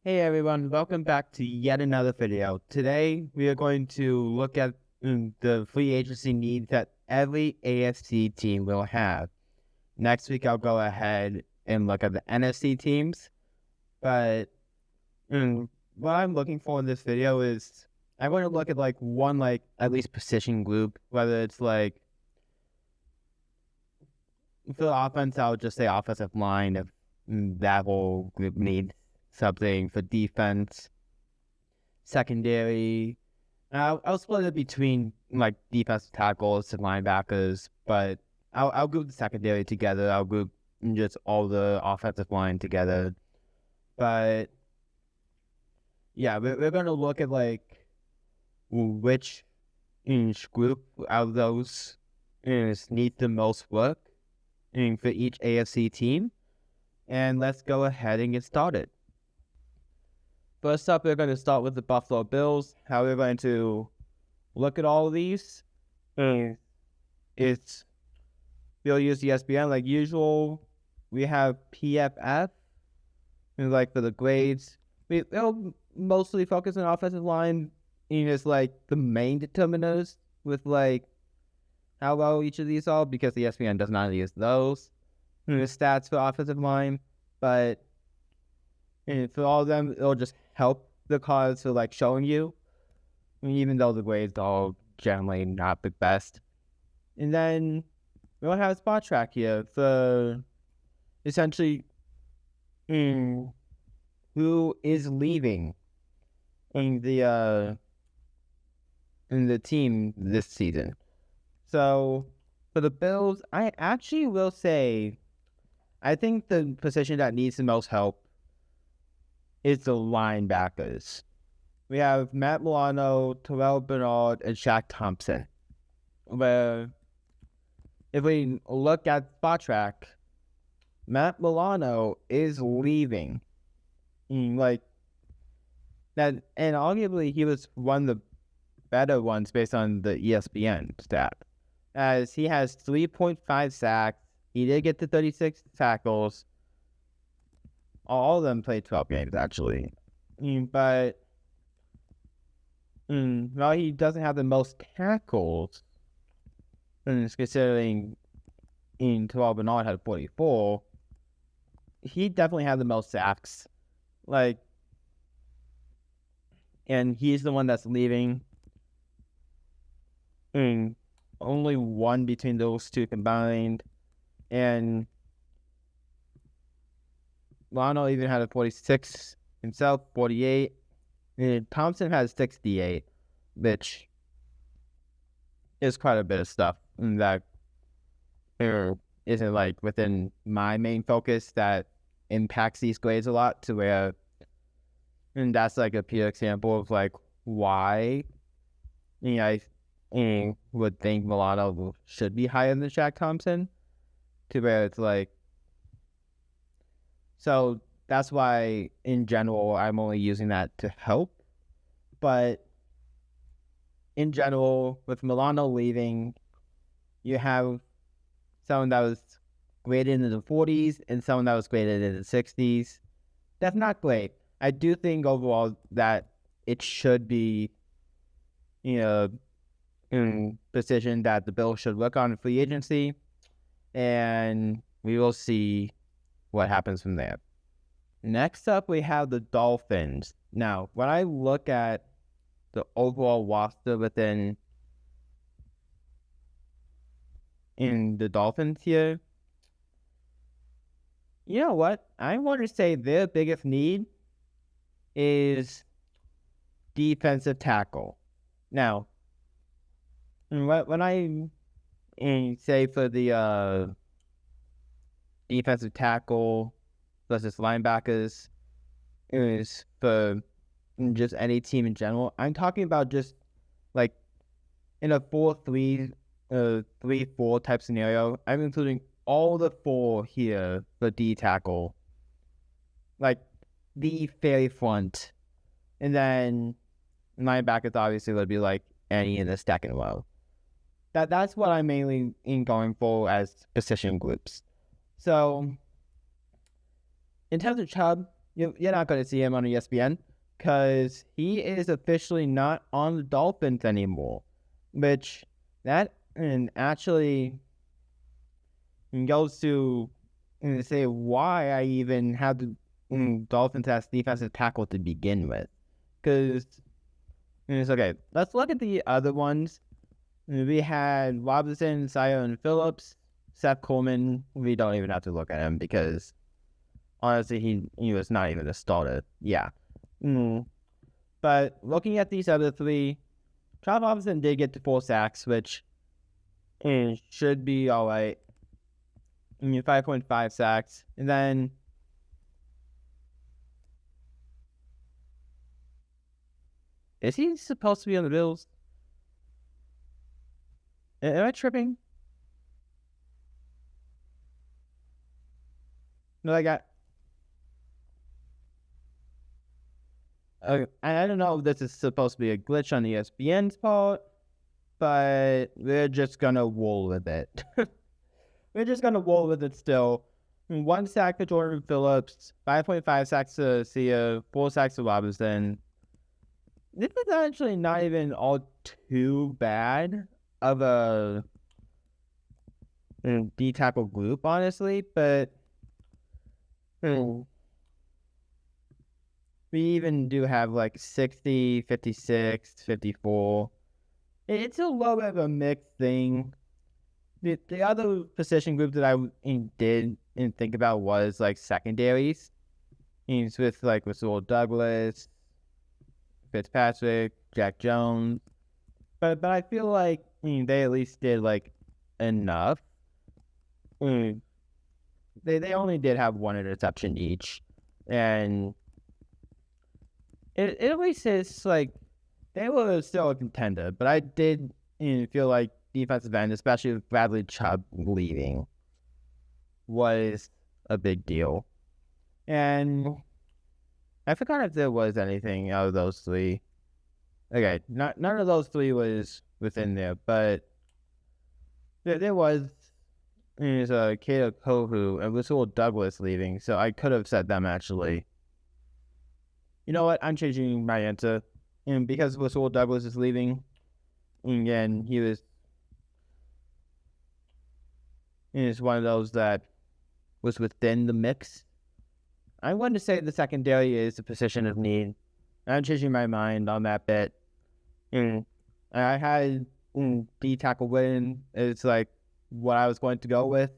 Hey everyone, welcome back to yet another video. Today we are going to look at the free agency needs that every AFC team will have. Next week I'll go ahead and look at the NFC teams, but what I'm looking for in this video is I'm going to look at one at least position group, whether it's for the offense I'll just say offensive line if that whole group needs something. For defense, secondary, I'll split it between defensive tackles and linebackers, but I'll group the secondary together. I'll group just all the offensive line together. But yeah, we're gonna look at which each group out of those needs the most work for each AFC team, and let's go ahead and get started. First up, we're going to start with the Buffalo Bills. How we're going to look at all of these we'll use ESPN like usual. We have PFF, and for the grades, they'll mostly focus on offensive line. It's the main determiners with how well each of these are, because the ESPN does not use those stats for offensive line, but for all of them, it'll just help the cause for showing you, even though the grades are generally not the best. And then we'll have a spot track here for essentially who is leaving in the team this season. So for the Bills, I actually will say I think the position that needs the most help is the linebackers. We have Matt Milano, Terrell Bernard, and Shaq Thompson. Where if we look at spot track, Matt Milano is leaving. That, and arguably he was one of the better ones based on the ESPN stat, as he has 3.5 sacks. He did get to 36 tackles. All of them played 12 games, actually. But while he doesn't have the most tackles, considering Terrell Bernard had 44, he definitely had the most sacks. And he's the one that's leaving. Only one between those two combined. And Milano even had a 46 himself, 48. And Thompson has 68, which is quite a bit of stuff that isn't within my main focus that impacts these grades a lot, to where, and that's a pure example of why I would think Milano should be higher than Shaq Thompson, to where it's so that's why in general I'm only using that to help. But in general, with Milano leaving, you have someone that was graded in the 40s and someone that was graded in the 60s. That's not great. I do think overall that it should be a position that the Bills should work on in free agency, and we will see what happens from there. Next up, we have the Dolphins. Now, when I look at the overall roster within the Dolphins here, you know what? I want to say their biggest need is defensive tackle. Now, when I say for the defensive tackle versus linebackers, is for just any team in general, I'm talking about just in a 4-3, 3-4 type scenario. I'm including all the four here for D tackle, the very front, and then linebackers obviously would be any in the second row. That's what I'm mainly going for as position groups. So in terms of Chubb, you're not going to see him on ESPN because he is officially not on the Dolphins anymore, which that and actually goes to say why I even have the Dolphins as defensive tackle to begin with. Because it's okay. Let's look at the other ones. We had Robinson, Sire, and Phillips. Seth Coleman, we don't even have to look at him because honestly, he was not even a starter. Yeah. But looking at these other three, Trav Robinson did get to 4 sacks, which should be all right. 5.5 sacks. And then is he supposed to be on the Bills? Am I tripping? No, I don't know if this is supposed to be a glitch on ESPN's part, but we're just gonna roll with it. We're just gonna roll with it still. 1 sack for Jordan Phillips, 5.5 sacks to Sia, 4 sacks to Robinson. This is actually not even all too bad of a D tackle group, honestly, but we even do have like 60, 56, 54. It's a little bit of a mixed thing. The other position group that I did think about was like secondaries. With like Rasul Douglas, Fitzpatrick, Jack Jones. But I feel like they at least did like enough. They only did have 1 interception each. And it at least is like they were still a contender. But I did feel like defensive end, especially with Bradley Chubb leaving, was a big deal. And I forgot if there was anything out of those 3. Okay, none of those 3 was within there, but there was Caleb Kohu and Rasul Douglas leaving, so I could have said them actually. You know what? I'm changing my answer. And because Rasul Douglas is leaving, again, he was one of those that was within the mix. I'm going to say the secondary is a position of need. I'm changing my mind on that bit. I had D tackle win. It's like what I was going to go with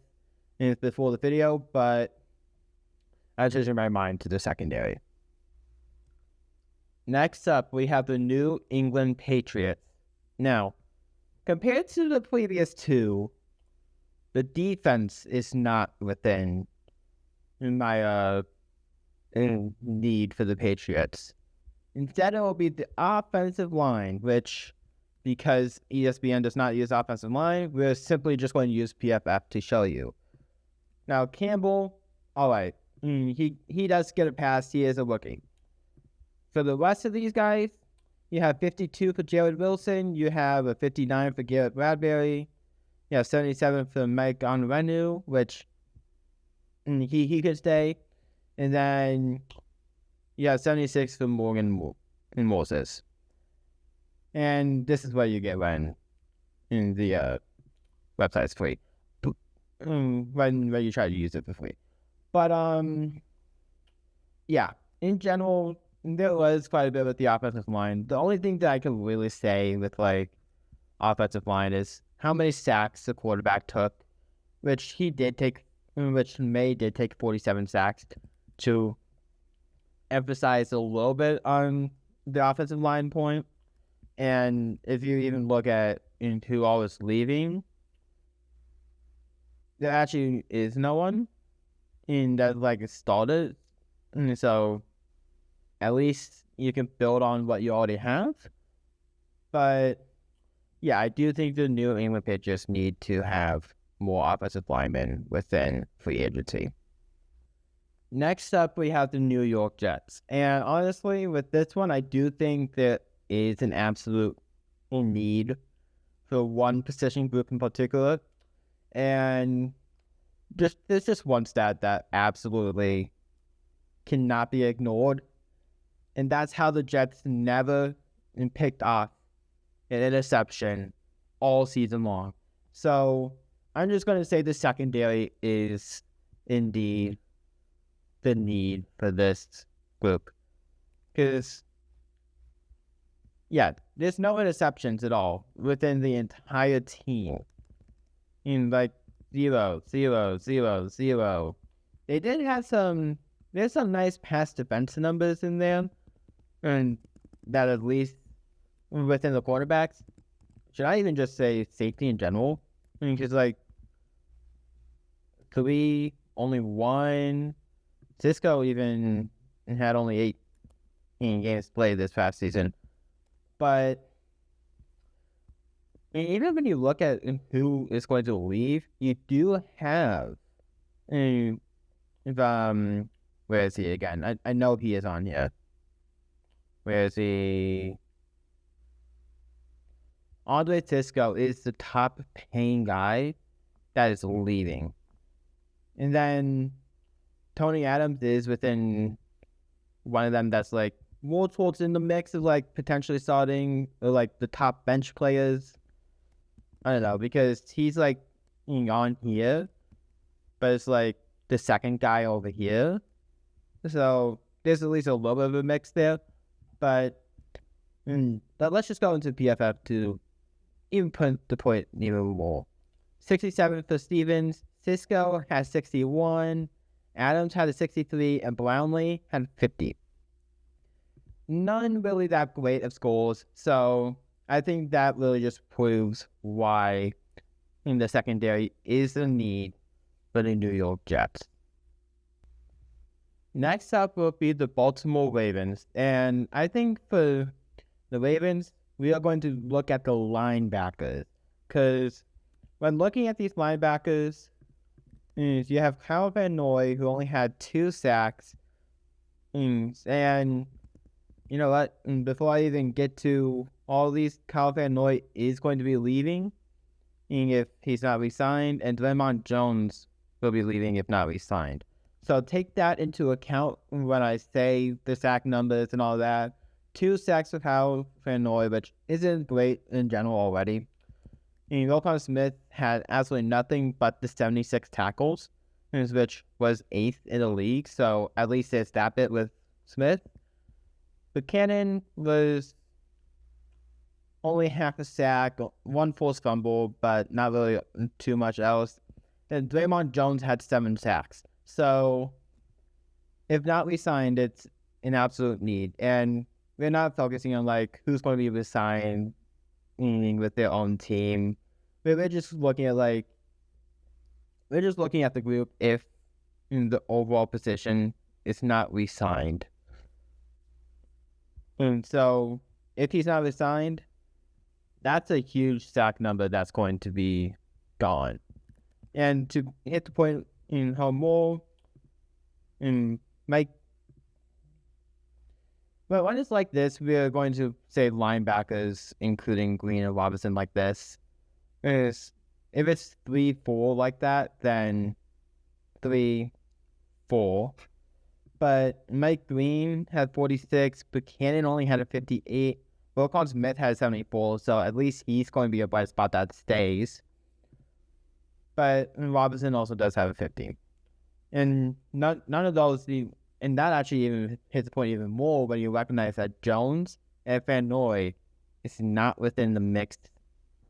before the video, but I'm changing my mind to the secondary. Next up, we have the New England Patriots. Now, compared to the previous 2, the defense is not within my need for the Patriots. Instead, it will be the offensive line, which, because ESPN does not use offensive line, we're simply just going to use PFF to show you. Now, Campbell, all right, he does get a pass. He is a rookie. For the rest of these guys, you have 52 for Jared Wilson. You have a 59 for Garrett Bradbury. You have 77 for Mike Onwenu, which he could stay. And then you have 76 for Morgan and Moses. And this is what you get when the website's free. When you try to use it for free. But yeah, in general, there was quite a bit with the offensive line. The only thing that I can really say with like offensive line is how many sacks the quarterback took, which May did take 47 sacks, to emphasize a little bit on the offensive line point. And if you even look at who all was leaving, there actually is no one that like started. And so at least you can build on what you already have. But yeah, I do think the New England Patriots need to have more offensive linemen within free agency. Next up, we have the New York Jets. And honestly, with this one, I do think there is an absolute need for one position group in particular. And there's just one stat that absolutely cannot be ignored. And that's how the Jets never picked off an interception all season long. So I'm just going to say the secondary is indeed the need for this group. Because, yeah, there's no interceptions at all within the entire team. In like 0, 0, 0, 0. They did have there's some nice pass defense numbers in there. And that at least within the quarterbacks. Should I even just say safety in general? I mean, because like 3, only 1. Cisco even had only 8 games played this past season. But even when you look at who is going to leave, you do have where is he again? I know he is on here. Where is he? Andre Cisco is the top paying guy that is leaving. And then Tony Adams is within one of them that's like more towards in the mix of like potentially starting or like the top bench players. I don't know, because he's like on here, but it's like the second guy over here. So there's at least a little bit of a mix there. But let's just go into PFF to even put the point even more. 67 for Stevens. Cisco has 61. Adams had a 63. And Brownlee had 50. None really that great of scores. So I think that really just proves why in the secondary is the need for the New York Jets. Next up will be the Baltimore Ravens. And I think for the Ravens, we are going to look at the linebackers. Because when looking at these linebackers, you have Kyle Van Noy, who only had 2 sacks. And you know what? Before I even get to all these, Kyle Van Noy is going to be leaving if he's not re-signed. And Draymond Jones will be leaving if not re-signed. So take that into account when I say the sack numbers and all that. 2 sacks for Kyle Van Noy, which isn't great in general already. And Roquan Smith had absolutely nothing but the 76 tackles, which was 8th in the league. So at least there's that bit with Smith. Buchanan was only half a sack, 1 forced fumble, but not really too much else. And Draymond Jones had 7 sacks. So, if not re-signed, it's an absolute need. And we're not focusing on, like, who's going to be re-signed with their own team. We're just looking at, like, the group if the overall position is not re-signed. And so, if he's not re-signed, that's a huge sack number that's going to be gone. And to hit the point in how more Mike, but when it's like this, we're going to say linebackers, including Green and Robinson, like this. If it's 3-4 like that, then 3-4. But Mike Green had 46, Buchanan only had a 58. Roquan Smith had 74, so at least he's going to be a bright spot that stays. But Robinson also does have a 50. And none of those, and that actually even hits the point even more when you recognize that Jones and Van Noy is not within the mix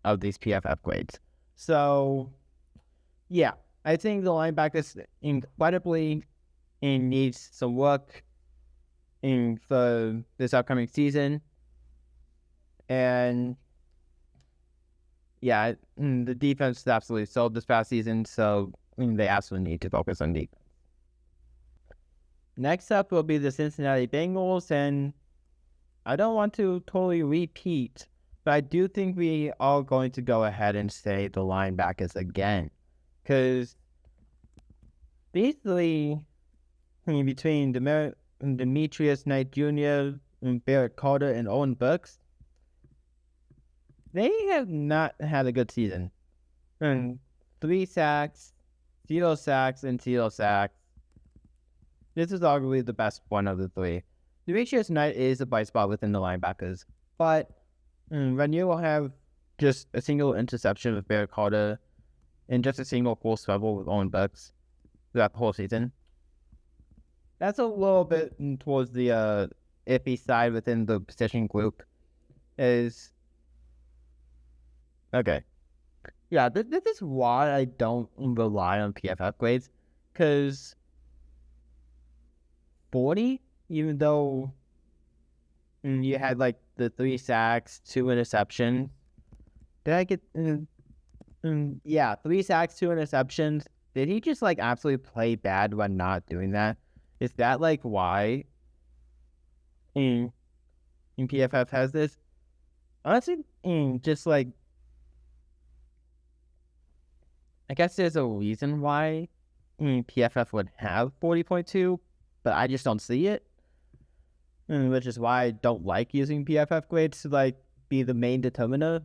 of these PFF grades. So, yeah, I think the linebackers incredibly needs some work for this upcoming season. And yeah, the defense absolutely sold this past season, so they absolutely need to focus on defense. Next up will be the Cincinnati Bengals, and I don't want to totally repeat, but I do think we are going to go ahead and say the linebackers again, because these 3, between Demetrius Knight Jr., and Barrett Carter, and Owen Burks, they have not had a good season. 3 sacks, 0 sacks, and 0 sacks. this is arguably the best one of the three. Demetrius Knight is a bright spot within the linebackers, but when you have just a single interception with Barrett Carter and just a single forced fumble with Owen Bucks throughout the whole season, that's a little bit towards the iffy side within the position group. Is okay. Yeah, this is why I don't rely on PFF grades, because 40, even though you had like the 3 sacks, 2 interceptions. Did I get? Yeah, 3 sacks, 2 interceptions. Did he just like absolutely play bad when not doing that? Is that like why PFF has this? Honestly, just like, I guess there's a reason why PFF would have 40.2, but I just don't see it. Which is why I don't like using PFF grades to like be the main determiner,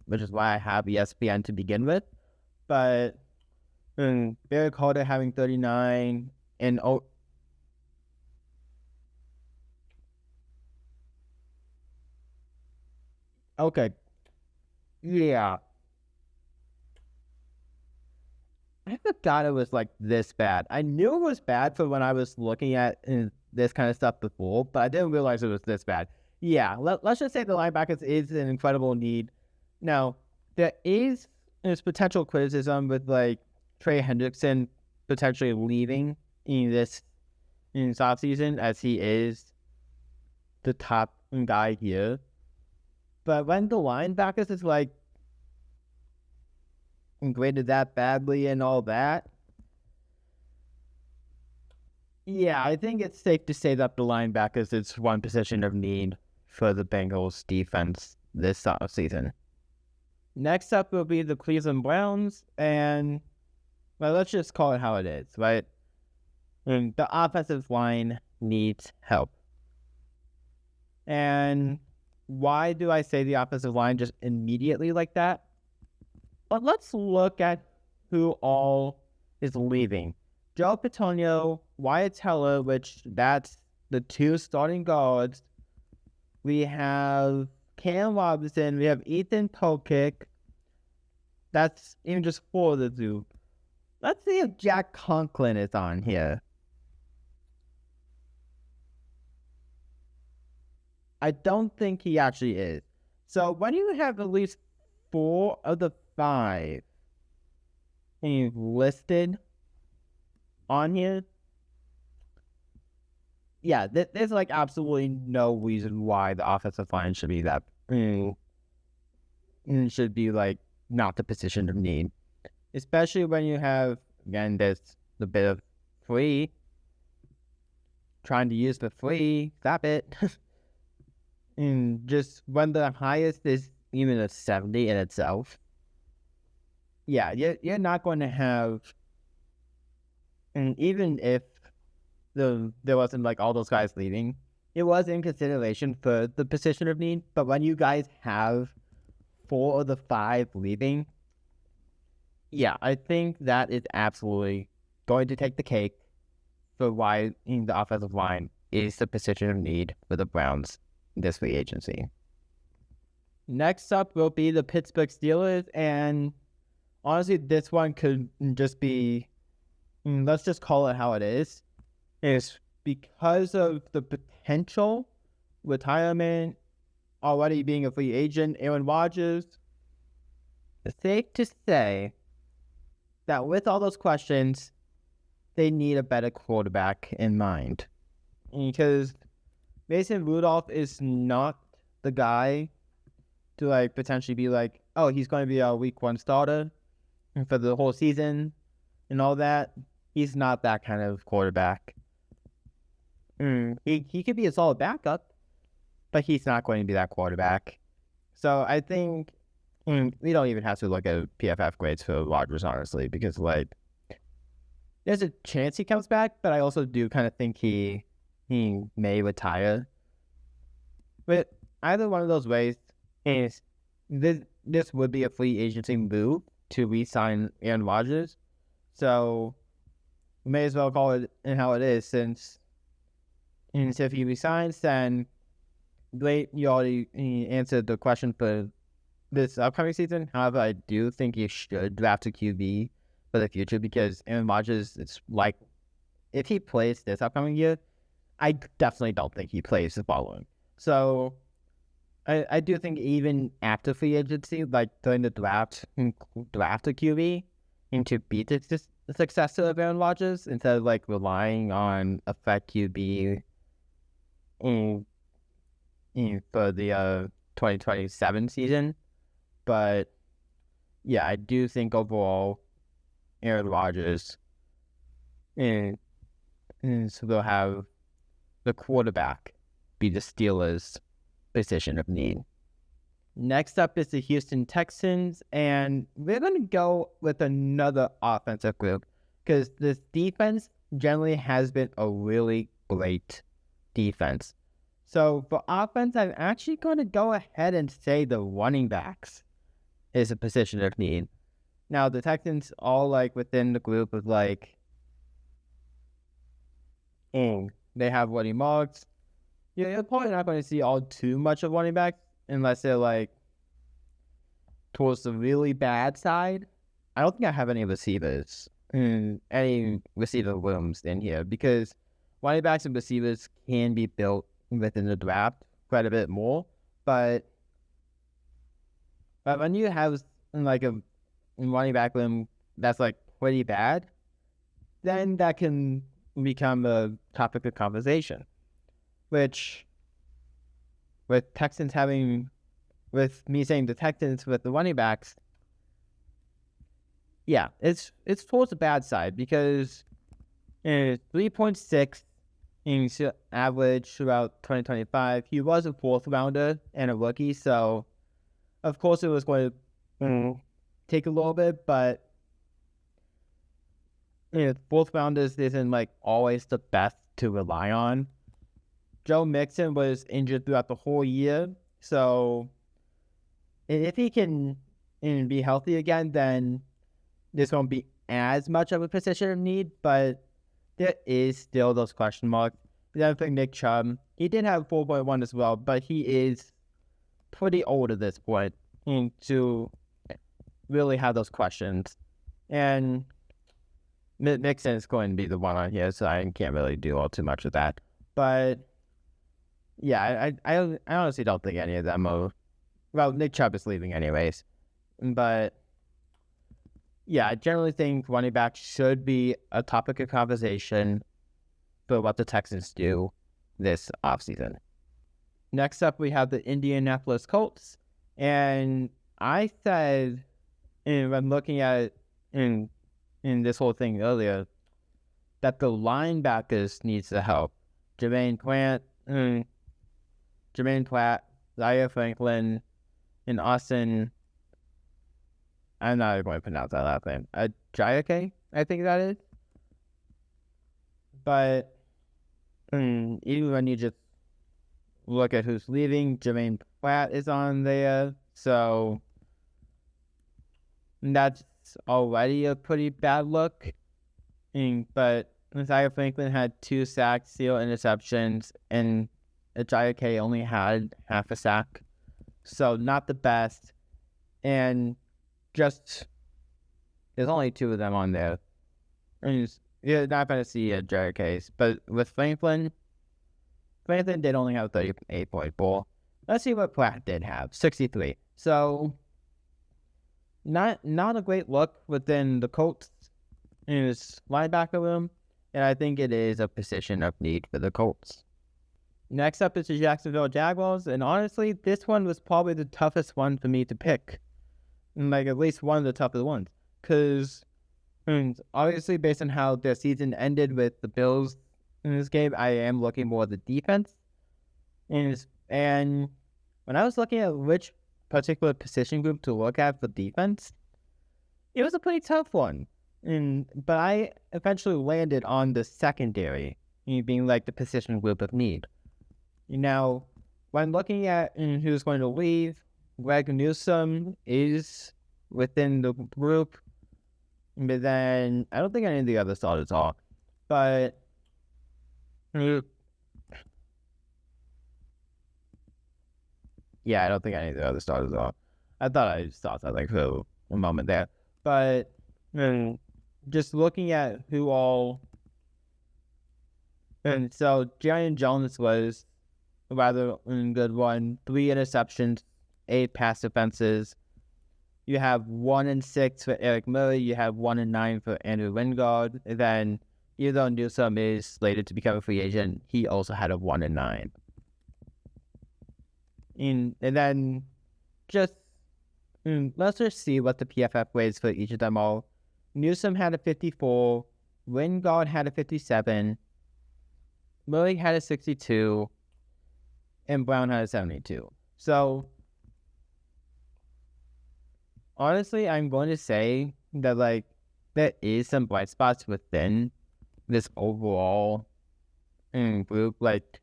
which is why I have ESPN to begin with. But Barry Carter having 39 and okay, yeah, I forgot it was like this bad. I knew it was bad for when I was looking at this kind of stuff before, but I didn't realize it was this bad. Yeah, let's just say the linebackers is an incredible need. Now, there's potential criticism with like Trey Hendrickson potentially leaving in this offseason, as he is the top guy here. But when the linebackers is like graded that badly and all that, yeah, I think it's safe to say that the linebackers is one position of need for the Bengals defense this season. Next up will be the Cleveland Browns, and well, let's just call it how it is, right? And the offensive line needs help. And why do I say the offensive line just immediately like that? But let's look at who all is leaving. Joe Bitonio, Wyatt Teller, which that's the 2 starting guards. We have Cam Robinson. We have Ethan Pokick. That's even just 4 of the 2. Let's see if Jack Conklin is on here. I don't think he actually is. So when you have at least 4 of the 5 listed on here, yeah, there's like absolutely no reason why the offensive line should be that should be like not the position of need, especially when you have, again, there's the bit of free, trying to use the free, stop it. And just when the highest is even a 70 in itself, yeah, you're not going to have, and even if there wasn't like all those guys leaving, it was in consideration for the position of need. But when you guys have 4 of the 5 leaving, yeah, I think that is absolutely going to take the cake for why the offensive line is the position of need for the Browns this free agency. Next up will be the Pittsburgh Steelers, and honestly, this one could just be, let's just call it how it is because of the potential retirement, already being a free agent, Aaron Rodgers. It's safe to say that with all those questions, they need a better quarterback in mind, because Mason Rudolph is not the guy to like potentially be like, oh, he's going to be a week 1 starter for the whole season and all that. He's not that kind of quarterback. He could be a solid backup, but he's not going to be that quarterback. So I think we don't even have to look at PFF grades for Rodgers, honestly, because like there's a chance he comes back, but I also do kind of think he may retire. But either one of those ways is this would be a free agency move to re-sign Aaron Rodgers. So we may as well call it and how it is, since if he resigns, then wait, you already answered the question for this upcoming season. However, I do think you should draft a QB for the future, because Aaron Rodgers, it's like, if he plays this upcoming year, I definitely don't think he plays the following. So I do think even after free agency, like during the draft a QB and to beat the successor of Aaron Rodgers, instead of like relying on a fat QB for the 2027 season. But yeah, I do think overall Aaron Rodgers and so they'll have the quarterback be the Steelers' position of need. Next up is the Houston Texans, and we're going to go with another offensive group, because this defense generally has been a really great defense. So for offense, I'm actually going to go ahead and say the running backs is a position of need. Now, the Texans all like within the group of like, they have running marks. You're probably not going to see all too much of running backs unless they're like towards the really bad side. I don't think I have any receivers, any receiver rooms in here, because running backs and receivers can be built within the draft quite a bit more. But when you have like a running back room that's like pretty bad, then that can become a topic of conversation. Which, with me saying the Texans with the running backs, yeah, it's towards the bad side, because 3.6 in average throughout 2025. He was a fourth rounder and a rookie, so of course it was going to take a little bit, but fourth rounders isn't like always the best to rely on. Joe Mixon was injured throughout the whole year, so if he can be healthy again, then there's going to be as much of a position of need, but there is still those question marks. The other thing, Nick Chubb, he did have 4.1 as well, but he is pretty old at this point to really have those questions. And Mixon is going to be the one on here, so I can't really do all too much of that. But yeah, I honestly don't think any of them are. Well, Nick Chubb is leaving anyways. But yeah, I generally think running back should be a topic of conversation for what the Texans do this offseason. Next up, we have the Indianapolis Colts. And I said, when looking at it in this whole thing earlier, that the linebackers needs the help. Jermaine Pratt, Zaire Franklin, and Austin. I'm not even going to pronounce that last name. Jayake, I think that is. But even when you just look at who's leaving, Jermaine Pratt is on there. So that's already a pretty bad look. But Zaire Franklin had 2 sacks, 0 interceptions, and Jayake only had half a sack. So not the best. And just, there's only 2 of them on there. And you're not going to see a Jayake's. But with Franklin did only have 38.4. Let's see what Pratt did have. 63. So not a great look within the Colts in his linebacker room. And I think it is a position of need for the Colts. Next up is the Jacksonville Jaguars. And honestly, this one was probably the toughest one for me to pick. Like, at least one of the toughest ones. Because, obviously, based on how their season ended with the Bills in this game, I am looking more at the defense. And when I was looking at which particular position group to look at for defense, it was a pretty tough one. But I eventually landed on the secondary, being like the position group of need. Now, when looking at who's going to leave, Greg Newsome is within the group, but then I don't think any of the other starters are. But yeah, I don't think any of the other starters are. I thought I just thought that like for a moment there. But just looking at who all, and so Jarian Jones was a rather good one. 3 interceptions, 8 pass defenses. You have 1-6 for Eric Murray. You have 1-9 for Andrew Wingard. And then, even though Newsome is slated to become a free agent, he also had a 1-9. And then just let's just see what the PFF grades for each of them are. Newsome had a 54. Wingard had a 57. Murray had a 62. And Brown had a 72. So, honestly, I'm going to say that, like, there is some bright spots within this overall group. Like,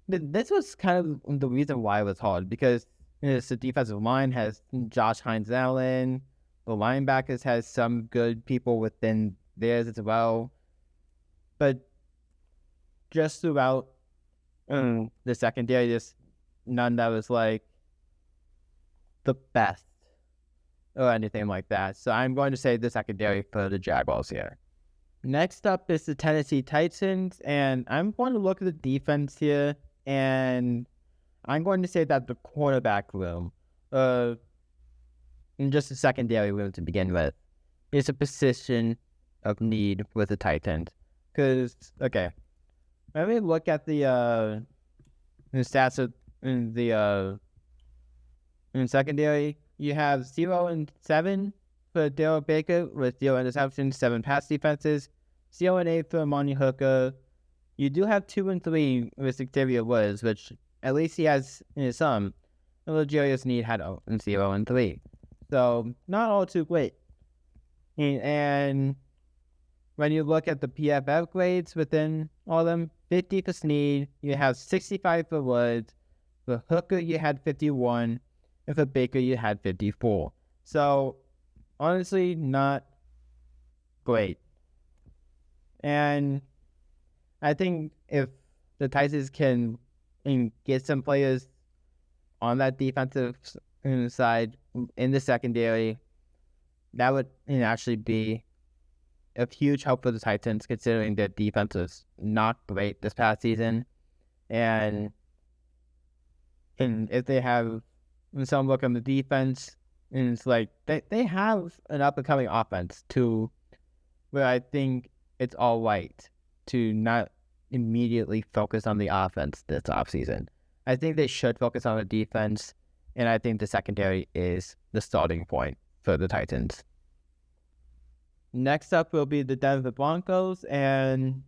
this was kind of the reason why it was hard, because the defensive line has Josh Hines-Allen. The linebackers has some good people within theirs as well. But just throughout the secondary, just none that was, like, the best or anything like that. So I'm going to say the secondary for the Jaguars here. Next up is the Tennessee Titans, and I'm going to look at the defense here, and I'm going to say that the quarterback room, and just the secondary room to begin with, is a position of need with the Titans. Because, okay, let me look at the stats of in secondary. You have 0-7 for Darrell Baker with 0 interceptions, 7 pass defenses, 0-8 for Amani Hooker. You do have 2-3 with Xavier Woods, which at least he has some. And L'Jarius Sneed had 0-3. So, not all too great. And when you look at the PFF grades within all of them, 50 for Sneed, you have 65 for Woods. For Hooker, you had 51. And for Baker, you had 54. So, honestly, not great. And I think if the Titans can get some players on that defensive side in the secondary, that would actually be a huge help for the Titans, considering their defense is not great this past season. And if they have some look on the defense, and it's like they have an up-and-coming offense too, where I think it's all right to not immediately focus on the offense this offseason. I think they should focus on the defense, and I think the secondary is the starting point for the Titans. Next up will be the Denver Broncos, and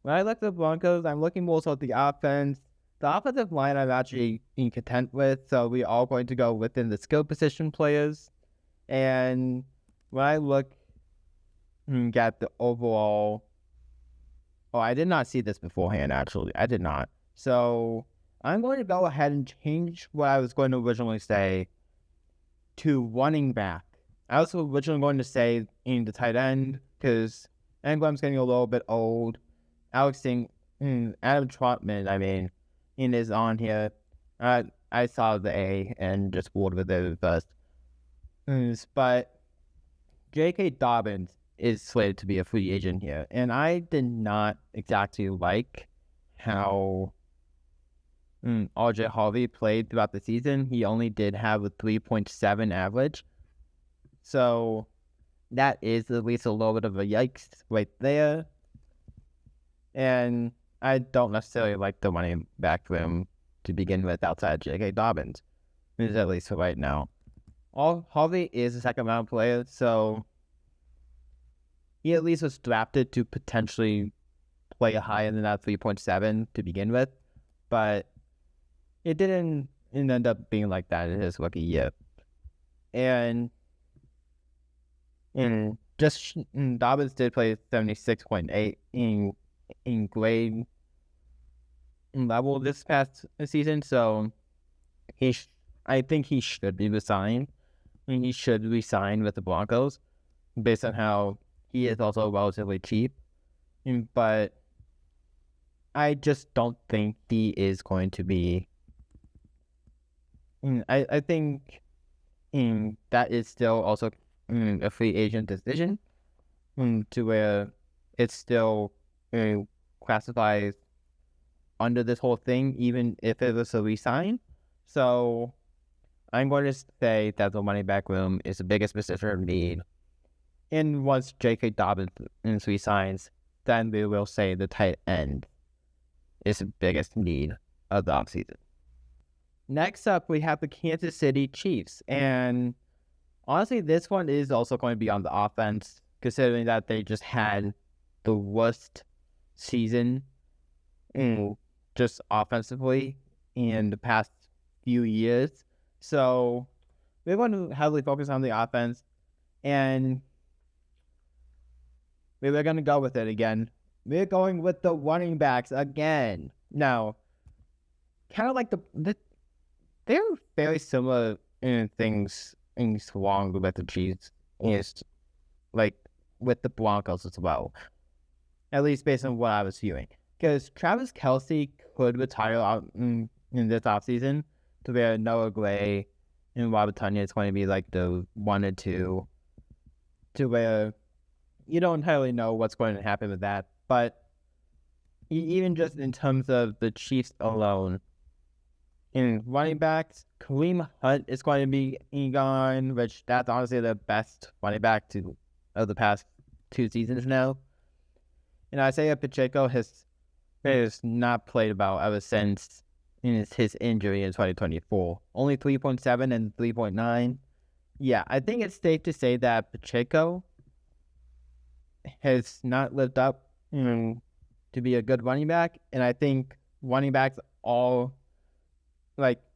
when I look at the Broncos, I'm looking more so at the offense. The offensive line I'm actually content with, so we are going to go within the skill position players. And when I look at the overall... Oh, I did not see this beforehand, actually. I did not. So I'm going to go ahead and change what I was going to originally say to running back. I was originally going to say in the tight end, because Engram's getting a little bit old. Adam Trotman, is on here. I saw the A and just rolled with it first. But J.K. Dobbins is slated to be a free agent here, and I did not exactly like how RJ Harvey played throughout the season. He only did have a 3.7 average, so that is at least a little bit of a yikes right there. And I don't necessarily like the running back room to begin with outside J.K. Dobbins, at least for right now. Harvey is a second-round player, so he at least was drafted to potentially play higher than that 3.7 to begin with, but it didn't end up being like that in his rookie year. And Dobbins did play 76.8 in grade level this past season, so I think he should be resigned. He should resign with the Broncos based on how he is also relatively cheap. but I just don't think he is going to be. I think that is still also a free agent decision to where it's still classified under this whole thing, even if it was a resign. So I'm going to say that the running back room is the biggest position of need. And once J.K. Dobbins resigns, then we will say the tight end is the biggest need of the offseason. Next up, we have the Kansas City Chiefs. And honestly, this one is also going to be on the offense, considering that they just had the worst season just offensively in the past few years. So we're going to heavily focus on the offense, and we're going to go with it again. We're going with the running backs again. Now, kind of like they're very similar in things along with the Chiefs, is like with the Broncos as well. At least based on what I was viewing. Because Travis Kelce could retire out in this offseason to where Noah Gray and Robert Tonyan is going to be like the 1 or 2, to where you don't entirely know what's going to happen with that. But even just in terms of the Chiefs alone, in running backs, Kareem Hunt is going to be gone, which that's honestly the best running back of the past 2 seasons now. And Isaiah Pacheco has not played about ever since his injury in 2024. Only 3.7 and 3.9. Yeah, I think it's safe to say that Pacheco has not lived up to be a good running back. And I think running backs all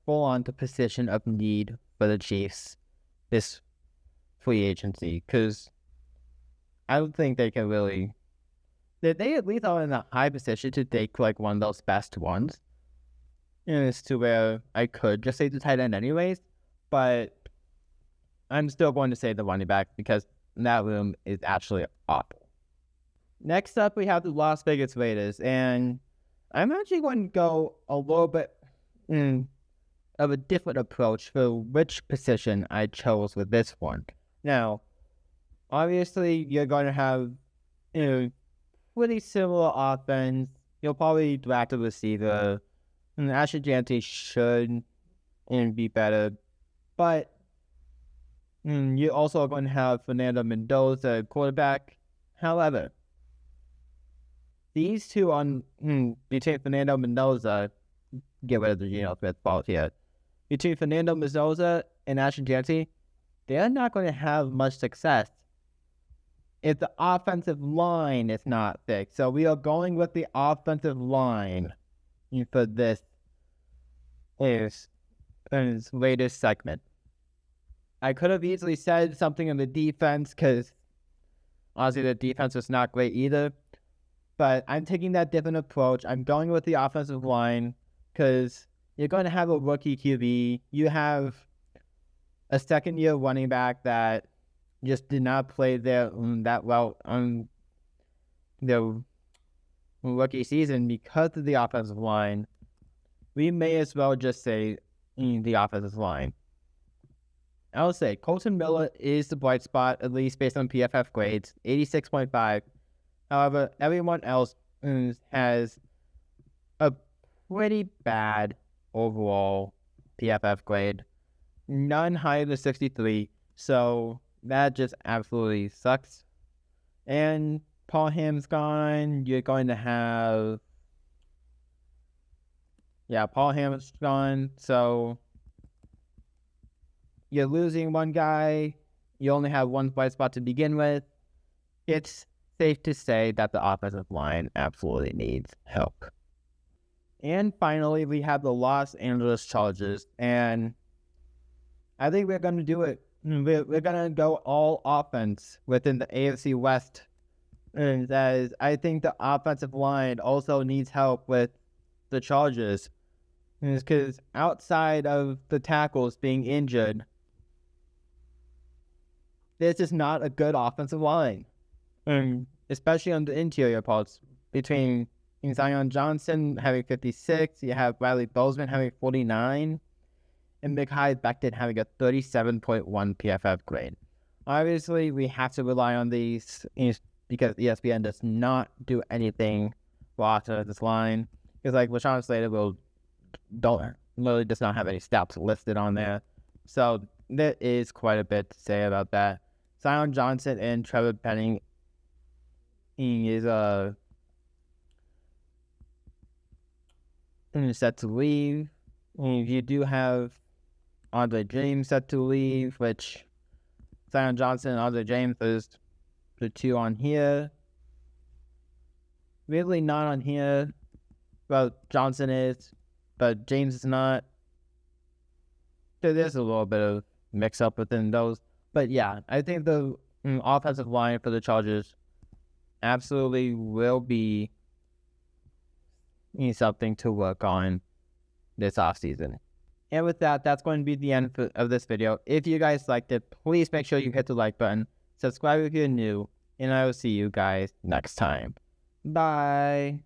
fall on the position of need for the Chiefs this free agency. Because I don't think they can really... They at least are in a high position to take one of those best ones. As to where I could just say the tight end anyways, but I'm still going to say the running back because that room is actually awful. Next up, we have the Las Vegas Raiders, and I'm actually going to go a little bit of a different approach for which position I chose with this one. Now, obviously, you're going to have pretty similar offense. You'll probably draft a receiver. And Ashton Jante should be better. But you're also going to have Fernando Mendoza at quarterback. However, these two between Fernando Mendoza, get rid of the Geno Smith fault here. Between Fernando Mendoza and Ashton Jante, they're not going to have much success if the offensive line is not fixed. So we are going with the offensive line for this latest segment. I could have easily said something on the defense because honestly the defense was not great either. But I'm taking that different approach. I'm going with the offensive line because you're going to have a rookie QB. You have a second-year running back that just did not play there that well on the rookie season because of the offensive line. We may as well just say the offensive line. I would say Colton Miller is the bright spot, at least based on PFF grades, 86.5. However, everyone else has a pretty bad overall PFF grade. None higher than 63, so that just absolutely sucks. And Paul Ham's gone. You're going to have... Yeah, Paul Ham's gone, so you're losing one guy. You only have one bright spot to begin with. It's safe to say that the offensive line absolutely needs help. And finally, we have the Los Angeles Chargers, and I think we're going to do it. We're going to go all offense within the AFC West. And that is, I think the offensive line also needs help with the Chargers. Because outside of the tackles being injured, this is not a good offensive line. especially on the interior parts, between Zion Johnson having 56, you have Riley Bozeman having 49, and Mekhi Becton having a 37.1 PFF grade. Obviously, we have to rely on these because ESPN does not do anything after this line. Because like Rashawn Slater literally does not have any stats listed on there. So there is quite a bit to say about that. Zion Johnson and Trevor Penning is set to leave. And you do have Andre James set to leave, which Zion Johnson and Andre James is the two on here. Really not on here. Well, Johnson is, but James is not. So there's a little bit of mix up within those. But yeah, I think the offensive line for the Chargers absolutely will be something to work on this offseason. And with that, that's going to be the end of this video. If you guys liked it, please make sure you hit the like button, subscribe if you're new, and I will see you guys next time. Bye.